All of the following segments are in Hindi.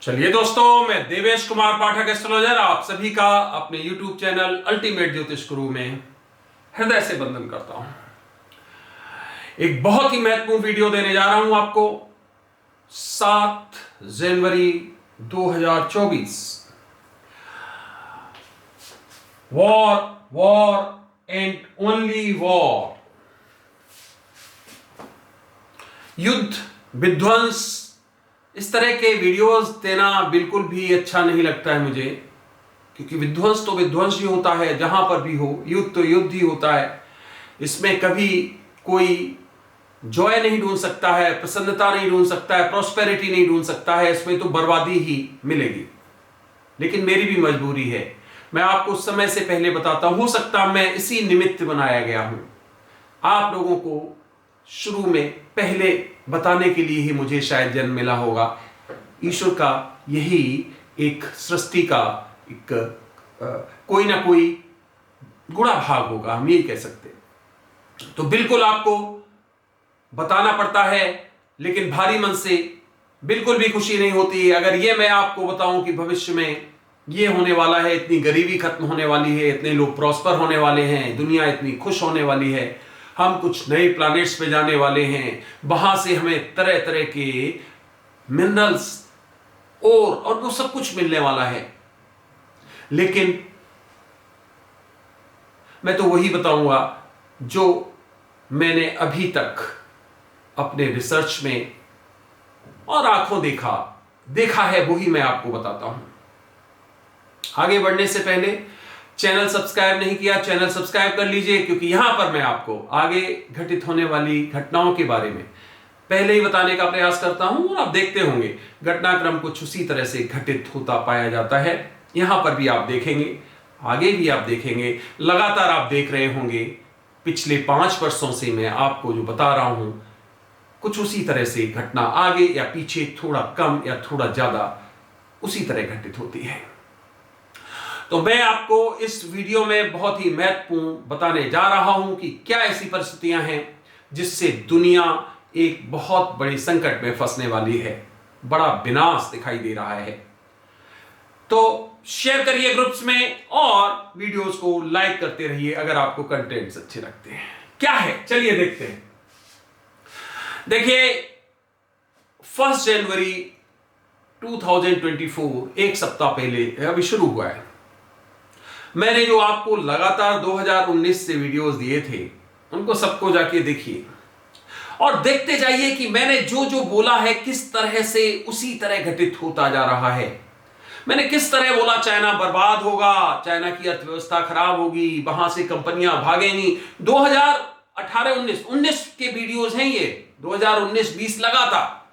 चलिए दोस्तों, मैं देवेश कुमार पाठक एस्ट्रोलॉजर आप सभी का अपने YouTube चैनल अल्टीमेट ज्योतिष गुरु में हृदय से वंदन करता हूं। एक बहुत ही महत्वपूर्ण वीडियो देने जा रहा हूं आपको। 7 जनवरी 2024 वॉर एंड ओनली वॉर, युद्ध, विध्वंस, इस तरह के वीडियोस देना बिल्कुल भी अच्छा नहीं लगता है मुझे, क्योंकि विध्वंस तो विध्वंस ही होता है जहां पर भी हो, युद्ध तो युद्ध ही होता है। इसमें कभी कोई जॉय नहीं ढूंढ सकता है, प्रसन्नता नहीं ढूंढ सकता है, प्रॉस्पेरिटी नहीं ढूंढ सकता है, इसमें तो बर्बादी ही मिलेगी। लेकिन मेरी भी मजबूरी है, मैं आपको उस समय से पहले बताता हूं। हो सकता मैं इसी निमित्त बनाया गया हूं, आप लोगों को शुरू में पहले बताने के लिए ही मुझे शायद जन्म मिला होगा। ईश्वर का यही एक सृष्टि का एक कोई ना कोई गुणा भाग होगा, हम यही कह सकते हैं। तो बिल्कुल आपको बताना पड़ता है, लेकिन भारी मन से बिल्कुल भी खुशी नहीं होती अगर ये मैं आपको बताऊं कि भविष्य में ये होने वाला है, इतनी गरीबी खत्म होने वाली है, इतने लोग प्रॉस्पर होने वाले हैं, दुनिया इतनी खुश होने वाली है, हम कुछ नए प्लैनेट्स पे जाने वाले हैं, वहां से हमें तरह तरह के मिनरल्स और वो सब कुछ मिलने वाला है। लेकिन मैं तो वही बताऊंगा जो मैंने अभी तक अपने रिसर्च में और आंखों देखा है, वही मैं आपको बताता हूं। आगे बढ़ने से पहले चैनल सब्सक्राइब नहीं किया, चैनल सब्सक्राइब कर लीजिए, क्योंकि यहां पर मैं आपको आगे घटित होने वाली घटनाओं के बारे में पहले ही बताने का प्रयास करता हूं। और आप देखते होंगे घटनाक्रम कुछ उसी तरह से घटित होता पाया जाता है। यहां पर भी आप देखेंगे, आगे भी आप देखेंगे, लगातार आप देख रहे होंगे। पिछले 5 वर्षों से मैं आपको जो बता रहा हूं, कुछ उसी तरह से घटना आगे या पीछे, थोड़ा कम या थोड़ा ज्यादा उसी तरह घटित होती है। तो मैं आपको इस वीडियो में बहुत ही महत्वपूर्ण बताने जा रहा हूं कि क्या ऐसी परिस्थितियां हैं जिससे दुनिया एक बहुत बड़ी संकट में फंसने वाली है, बड़ा विनाश दिखाई दे रहा है। तो शेयर करिए ग्रुप्स में और वीडियोस को लाइक करते रहिए अगर आपको कंटेंट्स अच्छे लगते हैं। क्या है, चलिए देखते हैं। देखिए, 1 जनवरी 2024 एक सप्ताह पहले अभी शुरू हुआ है। मैंने जो आपको लगातार 2019 से वीडियोस दिए थे, उनको सबको जाके देखिए और देखते जाइए कि मैंने जो जो बोला है किस तरह से उसी तरह घटित होता जा रहा है। मैंने किस तरह बोला चाइना बर्बाद होगा, चाइना की अर्थव्यवस्था खराब होगी, वहां से कंपनियां भागेंगी। 2018-19 के वीडियोस हैं ये, 2019-20 लगा था।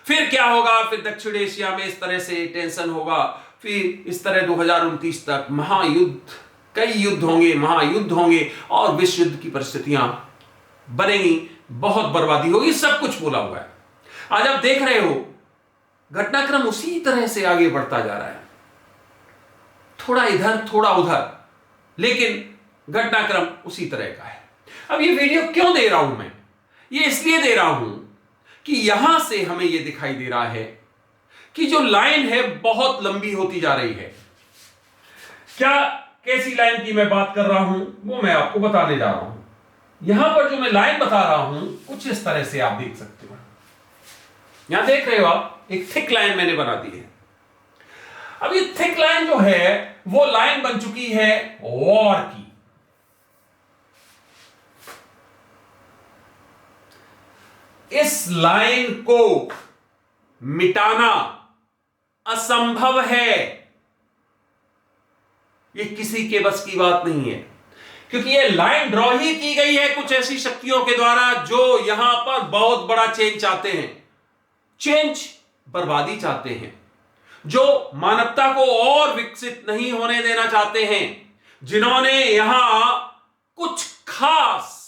फिर क्या होगा, फिर दक्षिण एशिया में इस तरह से टेंशन होगा, फिर इस तरह 2029 तक महायुद्ध, कई युद्ध होंगे, महायुद्ध होंगे और विश्व युद्ध की परिस्थितियां बनेंगी, बहुत बर्बादी होगी, सब कुछ बोला हुआ है। आज आप देख रहे हो घटनाक्रम उसी तरह से आगे बढ़ता जा रहा है, थोड़ा इधर थोड़ा उधर, लेकिन घटनाक्रम उसी तरह का है। अब ये वीडियो क्यों दे रहा हूं मैं? ये इसलिए दे रहा हूं कि यहां से हमें यह दिखाई दे रहा है कि जो लाइन है बहुत लंबी होती जा रही है। क्या कैसी लाइन की मैं बात कर रहा हूं वो मैं आपको बताने जा रहा हूं। यहां पर जो मैं लाइन बता रहा हूं कुछ इस तरह से आप देख सकते हो। यहां देख रहे हो आप, एक थिक लाइन मैंने बना दी है। अब ये थिक लाइन जो है वो लाइन बन चुकी है वॉर की। इस लाइन को मिटाना असंभव है, ये किसी के बस की बात नहीं है, क्योंकि ये लाइन ड्रॉ ही की गई है कुछ ऐसी शक्तियों के द्वारा जो यहां पर बहुत बड़ा चेंज चाहते हैं, चेंज, बर्बादी चाहते हैं, जो मानवता को और विकसित नहीं होने देना चाहते हैं, जिन्होंने यहां कुछ खास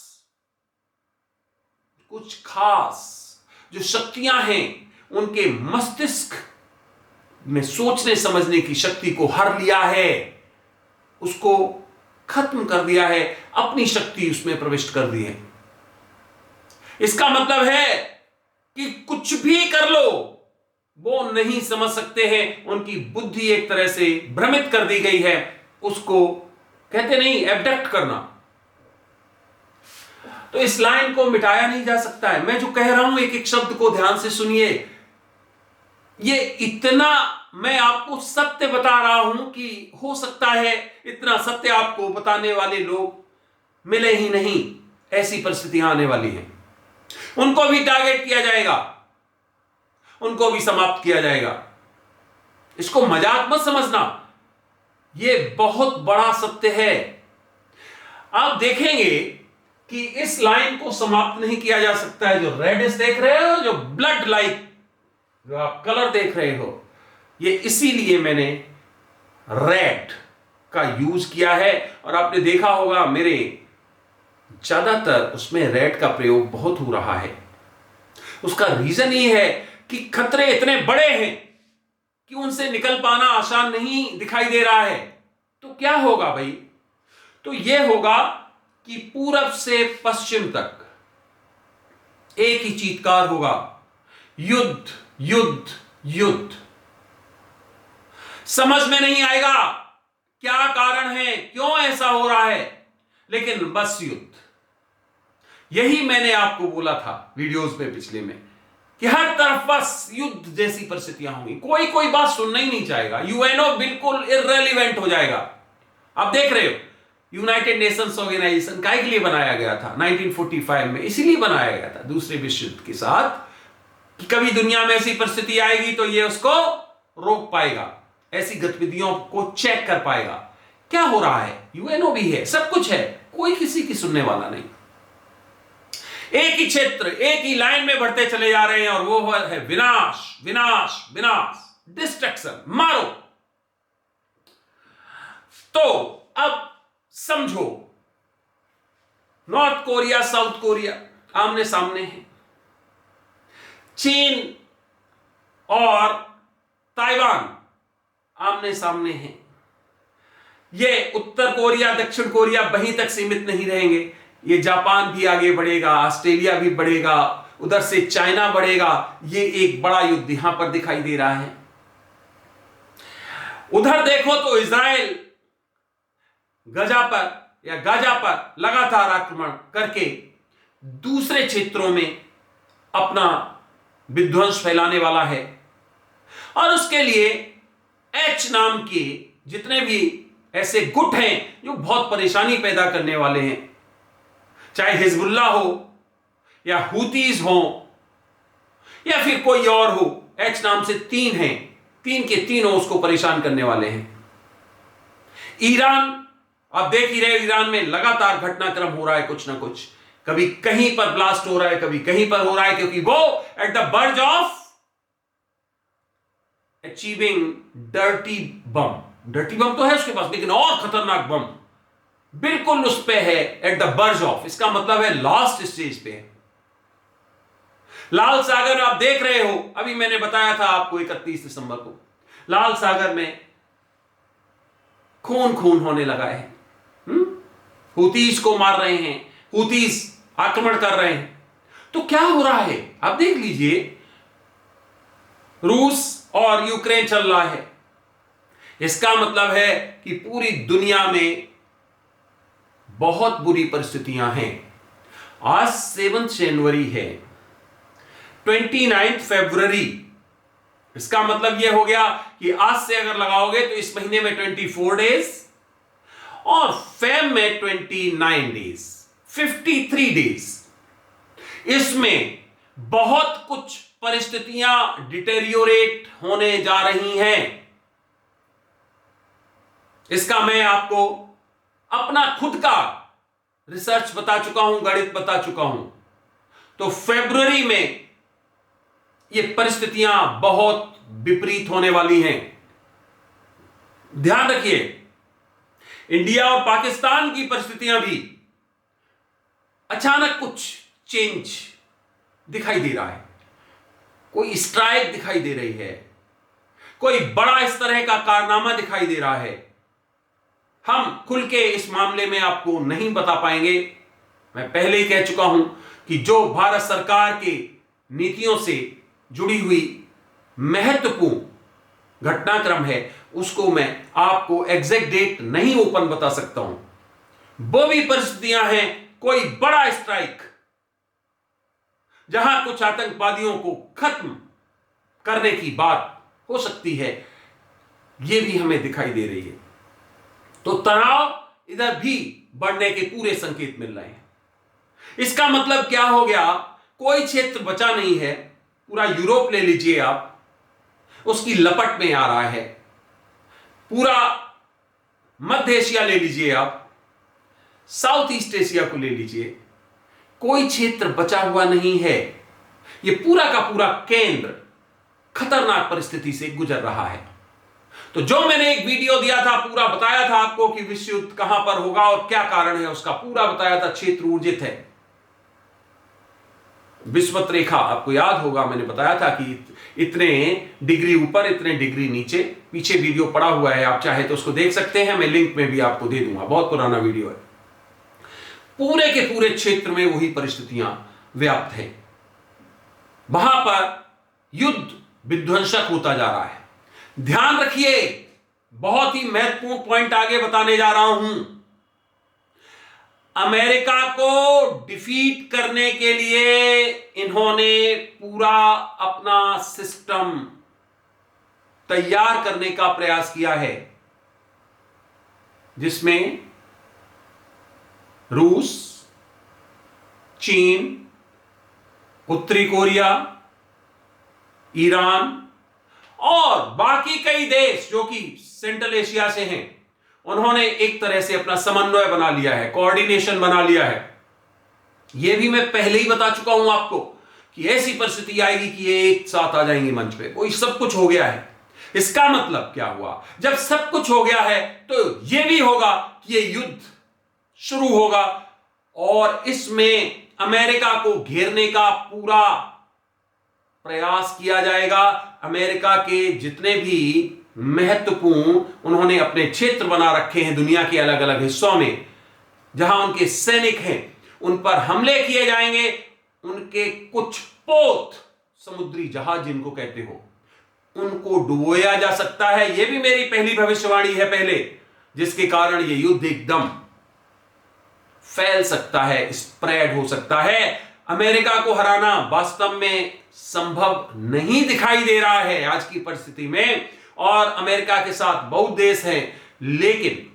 जो शक्तियां हैं उनके मस्तिष्क में सोचने समझने की शक्ति को हर लिया है, उसको खत्म कर दिया है, अपनी शक्ति उसमें प्रविष्ट कर दी है। इसका मतलब है कि कुछ भी कर लो वो नहीं समझ सकते हैं, उनकी बुद्धि एक तरह से भ्रमित कर दी गई है, उसको कहते नहीं एबडक्ट करना। तो इस लाइन को मिटाया नहीं जा सकता है। मैं जो कह रहा हूं एक एक शब्द को ध्यान से सुनिए। ये इतना मैं आपको सत्य बता रहा हूं कि हो सकता है इतना सत्य आपको बताने वाले लोग मिले ही नहीं। ऐसी परिस्थितियां आने वाली हैं। उनको भी टारगेट किया जाएगा, उनको भी समाप्त किया जाएगा। इसको मजाक मत समझना, यह बहुत बड़ा सत्य है। आप देखेंगे कि इस लाइन को समाप्त नहीं किया जा सकता है। जो रेडिश देख रहे हो, जो ब्लड लाइक जो आप कलर देख रहे हो, ये इसीलिए मैंने रेड का यूज किया है। और आपने देखा होगा मेरे ज्यादातर उसमें रेड का प्रयोग बहुत हो रहा है। उसका रीजन ये है कि खतरे इतने बड़े हैं कि उनसे निकल पाना आसान नहीं दिखाई दे रहा है। तो क्या होगा भाई? तो यह होगा कि पूरब से पश्चिम तक एक ही चीत्कार होगा, युद्ध युद्ध युद्ध। समझ में नहीं आएगा क्या कारण है, क्यों ऐसा हो रहा है, लेकिन बस युद्ध। यही मैंने आपको बोला था वीडियोस में पिछले में कि हर तरफ बस युद्ध जैसी परिस्थितियां होंगी। कोई कोई बात सुनना ही नहीं चाहेगा। यूएनओ बिल्कुल इररेलेवेंट हो जाएगा। आप देख रहे हो यूनाइटेड नेशंस ऑर्गेनाइजेशन काहे के लिए बनाया गया था 1945 में? इसीलिए बनाया गया था दूसरे विश्व युद्ध के साथ कि कभी दुनिया में ऐसी परिस्थिति आएगी तो ये उसको रोक पाएगा, ऐसी गतिविधियों को चेक कर पाएगा। क्या हो रहा है? यूएनओ भी है, सब कुछ है, कोई किसी की सुनने वाला नहीं। एक ही क्षेत्र एक ही लाइन में बढ़ते चले जा रहे हैं और वो है विनाश विनाश विनाश, डिस्ट्रक्शन, मारो। तो अब समझो, नॉर्थ कोरिया साउथ कोरिया आमने सामने हैं, चीन और ताइवान आमने सामने हैं। ये उत्तर कोरिया दक्षिण कोरिया वहीं तक सीमित नहीं रहेंगे, ये जापान भी आगे बढ़ेगा, ऑस्ट्रेलिया भी बढ़ेगा, उधर से चाइना बढ़ेगा। ये एक बड़ा युद्ध यहां पर दिखाई दे रहा है। उधर देखो तो इजराइल गाजा पर लगातार आक्रमण करके दूसरे क्षेत्रों में अपना विध्वंस फैलाने वाला है। और उसके लिए एच नाम के जितने भी ऐसे गुट हैं जो बहुत परेशानी पैदा करने वाले हैं, चाहे हिजबुल्ला हो या हूतीज हो या फिर कोई और हो, एच नाम से 3 हैं, 3 के तीनों उसको परेशान करने वाले हैं। ईरान, आप देख ही रहे, ईरान में लगातार घटनाक्रम हो रहा है, कुछ ना कुछ, कभी कहीं पर ब्लास्ट हो रहा है, कभी कहीं पर हो रहा है, क्योंकि वो at the verge of achieving dirty bomb. Dirty bomb तो है उसके पास, लेकिन और खतरनाक बम बिल्कुल उस पे है, एट द वर्ज ऑफ। इसका मतलब है लास्ट स्टेज पे है। लाल सागर आप देख रहे हो, अभी मैंने बताया था आपको 31 दिसंबर को लाल सागर में खून खून होने लगा है। हूतीज को मार रहे हैं, हूतीज आक्रमण कर रहे हैं। तो क्या हो रहा है आप देख लीजिए, रूस और यूक्रेन चल रहा है। इसका मतलब है कि पूरी दुनिया में बहुत बुरी परिस्थितियां हैं। आज 7 जनवरी है, 29 फरवरी, इसका मतलब यह हो गया कि आज से अगर लगाओगे तो इस महीने में 24 डेज और फेब में 29 डेज, 53 डेज। इसमें बहुत कुछ परिस्थितियां डिटेरियोरेट होने जा रही हैं। इसका मैं आपको अपना खुद का रिसर्च बता चुका हूं, गणित बता चुका हूं। तो फरवरी में ये परिस्थितियां बहुत विपरीत होने वाली हैं। ध्यान रखिए, इंडिया और पाकिस्तान की परिस्थितियां भी अचानक कुछ चेंज दिखाई दे रहा है, कोई स्ट्राइक दिखाई दे रही है, कोई बड़ा इस तरह का कारनामा दिखाई दे रहा है। हम खुल के इस मामले में आपको नहीं बता पाएंगे। मैं पहले ही कह चुका हूं कि जो भारत सरकार की नीतियों से जुड़ी हुई महत्वपूर्ण घटनाक्रम है उसको मैं आपको एग्जैक्ट डेट नहीं ओपन बता सकता हूं। वो भी परिस्थितियां हैं, कोई बड़ा स्ट्राइक जहां कुछ आतंकवादियों को खत्म करने की बात हो सकती है, यह भी हमें दिखाई दे रही है। तो तनाव इधर भी बढ़ने के पूरे संकेत मिल रहे हैं। इसका मतलब क्या हो गया, कोई क्षेत्र बचा नहीं है। पूरा यूरोप ले लीजिए आप, उसकी लपट में आ रहा है। पूरा मध्य एशिया ले लीजिए आप, साउथ ईस्ट एशिया को ले लीजिए, कोई क्षेत्र बचा हुआ नहीं है। यह पूरा का पूरा केंद्र खतरनाक परिस्थिति से गुजर रहा है। तो जो मैंने एक वीडियो दिया था, पूरा बताया था आपको कि विश्व युद्ध कहां पर होगा और क्या कारण है उसका, पूरा बताया था। क्षेत्र ऊर्जित है, विषुवत रेखा आपको याद होगा, मैंने बताया था कि इतने डिग्री ऊपर, इतने डिग्री नीचे। पीछे वीडियो पड़ा हुआ है, आप चाहे तो उसको देख सकते हैं, मैं लिंक में भी आपको दे दूंगा, बहुत पुराना वीडियो है। पूरे के पूरे क्षेत्र में वही परिस्थितियां व्याप्त हैं। वहां पर युद्ध विध्वंसक होता जा रहा है। ध्यान रखिए, बहुत ही महत्वपूर्ण पॉइंट आगे बताने जा रहा हूं। अमेरिका को डिफीट करने के लिए इन्होंने पूरा अपना सिस्टम तैयार करने का प्रयास किया है, जिसमें रूस, चीन, उत्तरी कोरिया, ईरान और बाकी कई देश जो कि सेंट्रल एशिया से हैं, उन्होंने एक तरह से अपना समन्वय बना लिया है, कोऑर्डिनेशन बना लिया है। यह भी मैं पहले ही बता चुका हूं आपको कि ऐसी परिस्थिति आएगी कि ये एक साथ आ जाएंगे मंच पे। कोई सब कुछ हो गया है। इसका मतलब क्या हुआ, जब सब कुछ हो गया है तो यह भी होगा कि ये युद्ध शुरू होगा और इसमें अमेरिका को घेरने का पूरा प्रयास किया जाएगा। अमेरिका के जितने भी महत्वपूर्ण उन्होंने अपने क्षेत्र बना रखे हैं दुनिया के अलग अलग हिस्सों में, जहां उनके सैनिक हैं, उन पर हमले किए जाएंगे। उनके कुछ पोत, समुद्री जहाज जिनको कहते हो, उनको डुबोया जा सकता है। यह भी मेरी पहली भविष्यवाणी है पहले, जिसके कारण यह युद्ध एकदम फैल सकता है, स्प्रेड हो सकता है। अमेरिका को हराना वास्तव में संभव नहीं दिखाई दे रहा है आज की परिस्थिति में, और अमेरिका के साथ बहुत देश हैं, लेकिन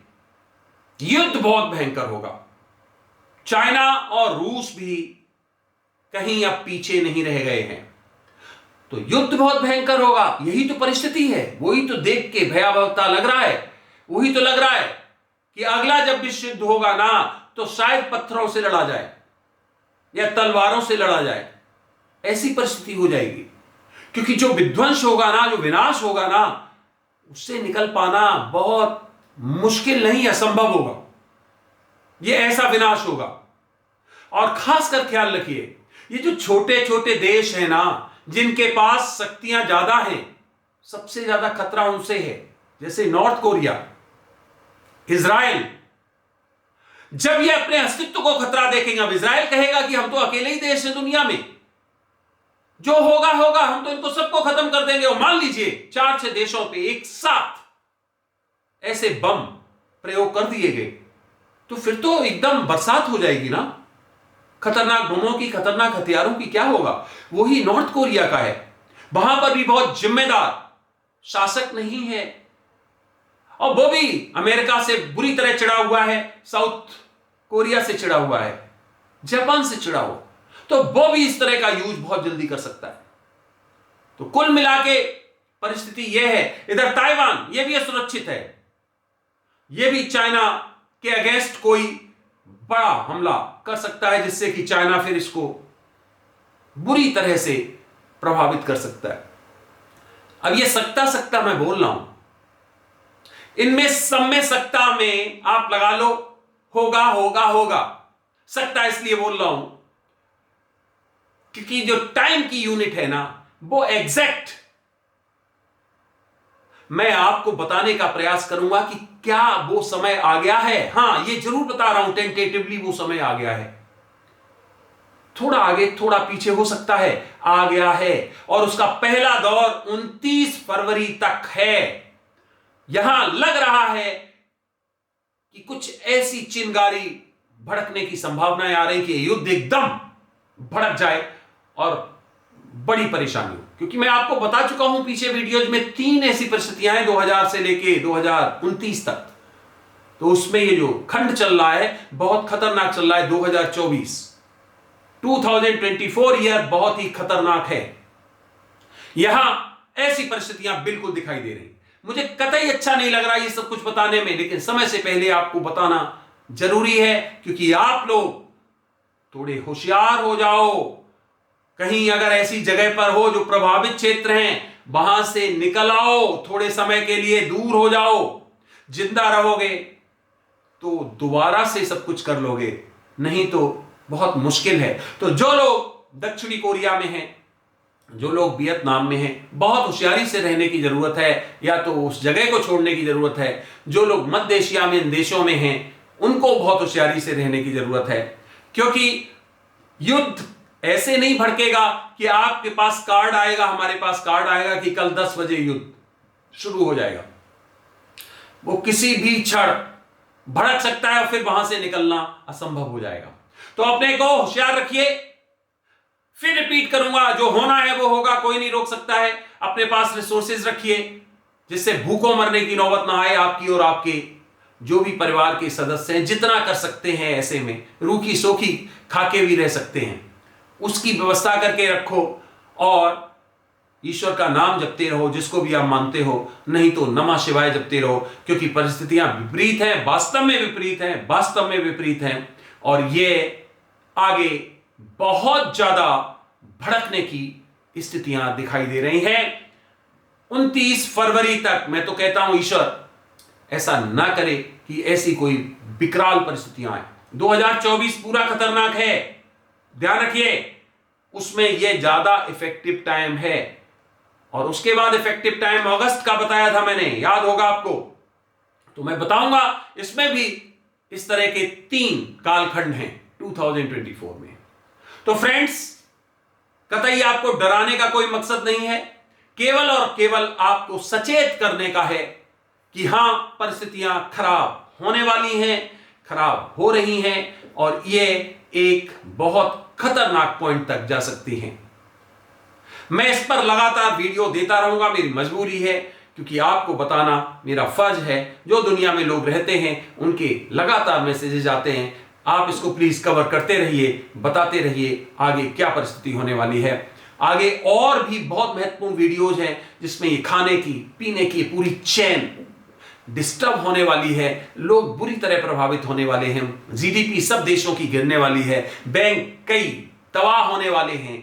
युद्ध बहुत भयंकर होगा। चाइना और रूस भी कहीं अब पीछे नहीं रह गए हैं। तो युद्ध बहुत भयंकर होगा, यही तो परिस्थिति है। वही तो देख के भयावहता लग रहा है। वही तो लग रहा है कि अगला जब विश्व युद्ध होगा ना, तो शायद पत्थरों से लड़ा जाए या तलवारों से लड़ा जाए, ऐसी परिस्थिति हो जाएगी। क्योंकि जो विध्वंस होगा ना, जो विनाश होगा ना, उससे निकल पाना बहुत मुश्किल नहीं, असंभव होगा। यह ऐसा विनाश होगा। और खासकर ख्याल रखिए, ये जो छोटे छोटे देश हैं ना, जिनके पास शक्तियां ज्यादा हैं, सबसे ज्यादा खतरा उनसे है। जैसे नॉर्थ कोरिया, इजराइल। जब ये अपने अस्तित्व को खतरा देखेंगे, अब इजराइल कहेगा कि हम तो अकेले ही देश हैं दुनिया में, जो होगा होगा, हम तो इनको सबको खत्म कर देंगे। और मान लीजिए 4-6 देशों पे एक साथ ऐसे बम प्रयोग कर दिए गए, तो फिर तो एकदम बरसात हो जाएगी ना, खतरनाक बमों की, खतरनाक हथियारों की। क्या होगा? वही नॉर्थ कोरिया का है। वहां पर भी बहुत जिम्मेदार शासक नहीं है, और वो भी अमेरिका से बुरी तरह चिढ़ा हुआ है, साउथ कोरिया से चिढ़ा हुआ है, जापान से चिढ़ा हुआ, तो वो भी इस तरह का यूज बहुत जल्दी कर सकता है। तो कुल मिला के परिस्थिति यह है। इधर ताइवान, यह भी असुरक्षित है। यह भी चाइना के अगेंस्ट कोई बड़ा हमला कर सकता है, जिससे कि चाइना फिर इसको बुरी तरह से प्रभावित कर सकता है। अब यह सकता मैं बोल रहा हूं, इनमें सब में सकता में आप लगा लो होगा होगा होगा। सकता इसलिए बोल रहा हूं क्योंकि जो टाइम की यूनिट है ना, वो एग्जैक्ट मैं आपको बताने का प्रयास करूंगा कि क्या वो समय आ गया है। हां, ये जरूर बता रहा हूं, टेंटेटिवली वो समय आ गया है। थोड़ा आगे थोड़ा पीछे हो सकता है, आ गया है। और उसका पहला दौर 29 फरवरी तक है। यहां लग रहा है कि कुछ ऐसी चिंगारी भड़कने की संभावनाएं आ रही कि युद्ध एकदम भड़क जाए और बड़ी परेशानी हो। क्योंकि मैं आपको बता चुका हूं पीछे वीडियोज में 3 ऐसी परिस्थितियां हैं 2000 से लेके 2029 तक। तो उसमें ये जो खंड चल रहा है बहुत खतरनाक चल रहा है। 2024 ईयर बहुत ही खतरनाक है। यहां ऐसी परिस्थितियां बिल्कुल दिखाई दे रही। मुझे कतई अच्छा नहीं लग रहा ये सब कुछ बताने में, लेकिन समय से पहले आपको बताना जरूरी है, क्योंकि आप लोग थोड़े होशियार हो जाओ। कहीं अगर ऐसी जगह पर हो जो प्रभावित क्षेत्र हैं, वहां से निकल आओ, थोड़े समय के लिए दूर हो जाओ। जिंदा रहोगे तो दोबारा से सब कुछ कर लोगे, नहीं तो बहुत मुश्किल है। तो जो लोग दक्षिणी कोरिया में हैं, जो लोग वियतनाम में हैं, बहुत होशियारी से रहने की जरूरत है, या तो उस जगह को छोड़ने की जरूरत है। जो लोग मध्य एशिया में इन देशों में हैं, उनको बहुत होशियारी से रहने की जरूरत है, क्योंकि युद्ध ऐसे नहीं भड़केगा कि आपके पास कार्ड आएगा, हमारे पास कार्ड आएगा कि कल 10 बजे युद्ध शुरू हो जाएगा। वो किसी भी क्षण भड़क सकता है और फिर वहां से निकलना असंभव हो जाएगा। तो अपने को होशियार रखिए। फिर रिपीट करूंगा, जो होना है वो होगा, कोई नहीं रोक सकता है। अपने पास रिसोर्सेज रखिए जिससे भूखों मरने की नौबत ना आए आपकी और आपके जो भी परिवार के सदस्य हैं। जितना कर सकते हैं ऐसे में रूखी सोखी खाके भी रह सकते हैं, उसकी व्यवस्था करके रखो और ईश्वर का नाम जपते रहो, जिसको भी आप मानते हो। नहीं तो नमः शिवाय जपते रहो, क्योंकि परिस्थितियां विपरीत हैं, वास्तव में विपरीत हैं, वास्तव में विपरीत हैं। और ये आगे बहुत ज्यादा भड़कने की स्थितियां दिखाई दे रही हैं। 29 फरवरी तक मैं तो कहता हूं ईश्वर ऐसा ना करे कि ऐसी कोई विकराल परिस्थितियां आए। 2024 पूरा खतरनाक है, ध्यान रखिए। उसमें यह ज्यादा इफेक्टिव टाइम है। और उसके बाद इफेक्टिव टाइम अगस्त का बताया था मैंने, याद होगा आपको। तो मैं बताऊंगा इसमें भी इस तरह के 3 कालखंड हैं 2024 में। तो फ्रेंड्स, कतई आपको डराने का कोई मकसद नहीं है, केवल और केवल आपको सचेत करने का है कि हां, परिस्थितियां खराब होने वाली हैं, खराब हो रही हैं और ये एक बहुत खतरनाक पॉइंट तक जा सकती हैं। मैं इस पर लगातार वीडियो देता रहूंगा, मेरी मजबूरी है, क्योंकि आपको बताना मेरा फर्ज है। जो दुनिया में लोग रहते हैं उनके लगातार मैसेजेस आते हैं। आप इसको प्लीज कवर करते रहिए, बताते रहिए आगे क्या परिस्थिति होने वाली है। आगे और भी बहुत महत्वपूर्ण वीडियोज हैं जिसमें ये खाने की पीने की पूरी चेन डिस्टर्ब होने वाली है। लोग बुरी तरह प्रभावित होने वाले हैं, जीडीपी सब देशों की गिरने वाली है, बैंक कई तबाह होने वाले हैं,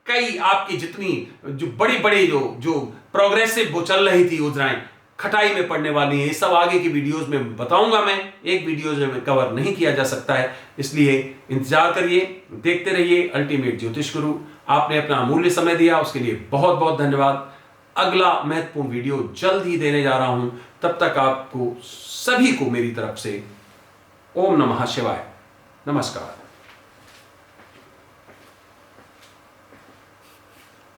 कई आपकी जितनी जो बड़ी बड़ी जो प्रोग्रेसिव वो चल रही थी योजनाएं खटाई में पड़ने वाली है। ये सब आगे की वीडियोस में बताऊंगा। मैं एक वीडियोस में कवर नहीं किया जा सकता है, इसलिए इंतजार करिए, देखते रहिए अल्टीमेट ज्योतिष गुरु। आपने अपना अमूल्य समय दिया, उसके लिए बहुत बहुत धन्यवाद। अगला महत्वपूर्ण वीडियो जल्द ही देने जा रहा हूं। तब तक आपको सभी को मेरी तरफ से ओम नमः शिवाय, नमस्कार।